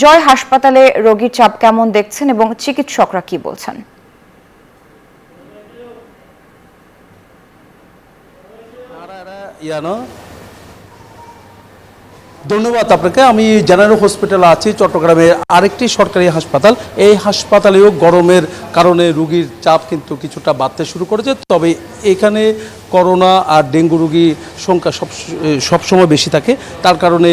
জয় হাসপাতালে রোগীর চাপ কেমন দেখছেন এবং চিকিৎসকরা কি বলছেন? ধন্যবাদ আপনাকে। আমি জেনারেল হসপিটালে আছি, চট্টগ্রামের আরেকটি সরকারি হাসপাতাল। এই হাসপাতালেও গরমের কারণে রোগীর চাপ কিন্তু কিছুটা বাড়তে শুরু করেছে। তবে এখানে করোনা আর ডেঙ্গু রোগীর সংখ্যা সবসময় বেশি থাকে, তার কারণে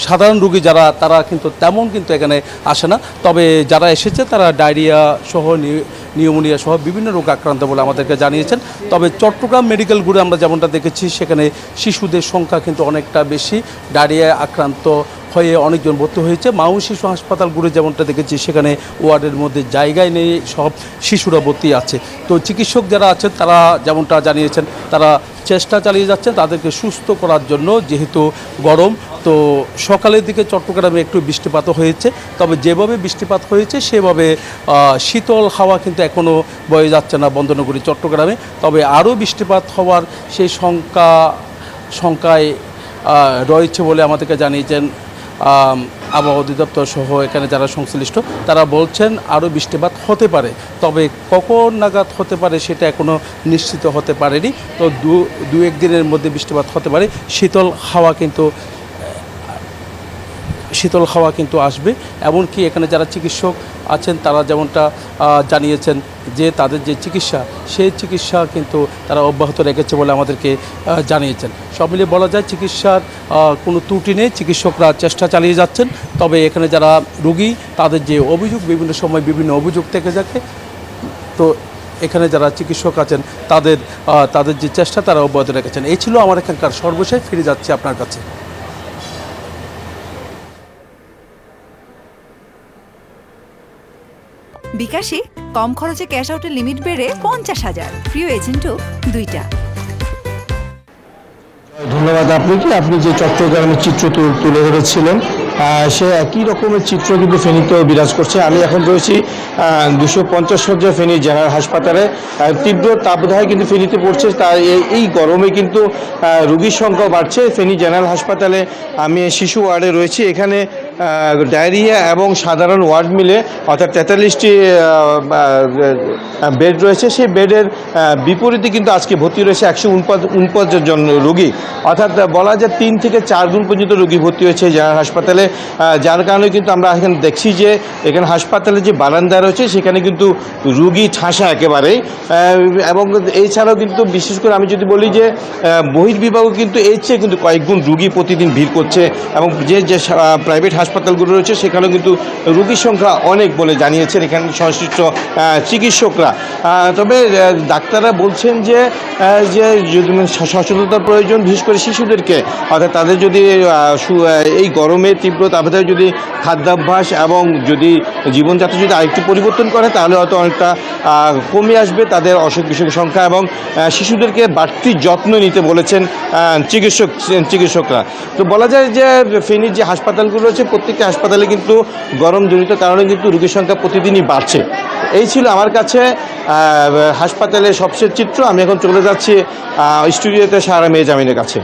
সাধারণ রোগী যারা তারা কিন্তু তেমন কিন্তু এখানে আসে না। তবে যারা এসেছে তারা ডায়রিয়া সহ নিউমোনিয়া সহ বিভিন্ন রোগ আক্রান্ত বলে আমাদেরকে জানিয়েছেন। তবে চট্টগ্রাম মেডিকেল গ্রুপে আমরা যেমনটা দেখেছি, সেখানে শিশুদের সংখ্যা কিন্তু অনেকটা বেশি। ডায়রিয়া আক্রান্ত হয়ে অনেকজন ভর্তি হয়েছে। মা ও শিশু হাসপাতালগুলো যেমনটা দেখেছি, সেখানে ওয়ার্ডের মধ্যে জায়গায় নেই, সব শিশুরা ভর্তি আছে। তো চিকিৎসক যারা আছেন তারা যেমনটা জানিয়েছেন, তারা চেষ্টা চালিয়ে যাচ্ছেন তাদেরকে সুস্থ করার জন্য। যেহেতু গরম, তো সকালের দিকে চট্টগ্রামে একটু বৃষ্টিপাতও হয়েছে। তবে যেভাবে বৃষ্টিপাত হয়েছে সেভাবে শীতল হাওয়া কিন্তু এখনও বয়ে যাচ্ছে না বন্দরনগরী চট্টগ্রামে। তবে আরও বৃষ্টিপাত হওয়ার সেই শঙ্কায় রয়েছে বলে আমাদেরকে জানিয়েছেন আবহাওয়া অধিদপ্তর সহ এখানে যারা সংশ্লিষ্ট, তারা বলছেন আরও বৃষ্টিপাত হতে পারে। তবে কখন নাগাদ হতে পারে সেটা এখনও নিশ্চিত হতে পারেনি। তো দু এক দিনের মধ্যে বৃষ্টিপাত হতে পারে। শীতল হাওয়া কিন্তু আসবে। এমনকি এখানে যারা চিকিৎসক আছেন তারা যেমনটা জানিয়েছেন যে তাদের যে চিকিৎসা, সেই চিকিৎসা কিন্তু তারা অব্যাহত রেখেছে বলে আমাদেরকে জানিয়েছেন। সব মিলিয়ে বলা যায় চিকিৎসার কোনো ত্রুটি নেই, চিকিৎসকরা চেষ্টা চালিয়ে যাচ্ছেন। তবে এখানে যারা রোগী তাদের যে অভিযোগ, বিভিন্ন সময় বিভিন্ন অভিযোগ থেকে থাকে, তো এখানে যারা চিকিৎসক আছেন তাদের যে চেষ্টা তারা অব্যাহত রেখেছেন। এই ছিল আমার এখানকার সর্বশেষ। ফিরে যাচ্ছি আপনার কাছে। বিকাশে কম খরচে ক্যাশ আউটের লিমিট বেড়ে 50,000, প্রিয় এজেন্টও 2টা। ধন্যবাদ আপনাকে। আপনি যে চট্টগ্রামের চিত্র তুলে ধরেছিলেন, সে একই রকমের চিত্র কিন্তু ফেনীতেও বিরাজ করছে। আমি এখন রয়েছি 250 শয্যা ফেনী জেনারেল হাসপাতালে। তীব্র তাপদাহ কিন্তু ফেনীতে পড়ছে, তাই এই গরমে কিন্তু রোগীর সংখ্যাও বাড়ছে। ফেনী জেনারেল হাসপাতালে আমি শিশু ওয়ার্ডে রয়েছি। এখানে ডায়রিয়া এবং সাধারণ ওয়ার্ড মিলে অর্থাৎ 43টি বেড রয়েছে। সেই বেডের বিপরীতে কিন্তু আজকে ভর্তি রয়েছে 149 জন রোগী। অর্থাৎ বলা যায় 3 থেকে 4 গুণ পর্যন্ত রোগী ভর্তি হয়েছে জেনারেল হাসপাতালে। যার কারণে কিন্তু আমরা এখানে দেখছি যে এখানে হাসপাতালে যে বারান্দা রয়েছে সেখানে কিন্তু রোগী ঠাসা একেবারেই। এবং এছাড়াও কিন্তু বিশেষ করে আমি যদি বলি যে বহির্বিভাগও কিন্তু এর চেয়ে কিন্তু কয়েক গুণ রোগী প্রতিদিন ভিড় করছে। এবং যে প্রাইভেট হাসপাতালগুলো রয়েছে সেখানেও কিন্তু রোগীর সংখ্যা অনেক বলে জানিয়েছেন এখানে সংশ্লিষ্ট চিকিৎসকরা। তবে ডাক্তাররা বলছেন যে যদি সচেতনতার প্রয়োজন, বিশেষ করে শিশুদেরকে, অর্থাৎ তাদের যদি এই গরমে তীব্র তাপদাহে যদি খাদ্যাভ্যাস এবং যদি জীবনযাত্রা যদি আরেকটু পরিবর্তন করে, তাহলে হয়তো অনেকটা কমে আসবে তাদের অসুখ বিসুখের সংখ্যা। এবং শিশুদেরকে বাড়তি যত্ন নিতে বলেছেন চিকিৎসকরা। তো বলা যায় যে ফেনীর যে হাসপাতালগুলো রয়েছে প্রত্যেকটি হাসপাতালে কিন্তু গরমজনিত কারণে কিন্তু রোগীর সংখ্যা প্রতিদিনই বাড়ছে। এই ছিল আমার কাছে হাসপাতালের সবশেষ চিত্র। আমি এখন চলে যাচ্ছি স্টুডিওতে সারা মেয়ে জামিনের কাছে।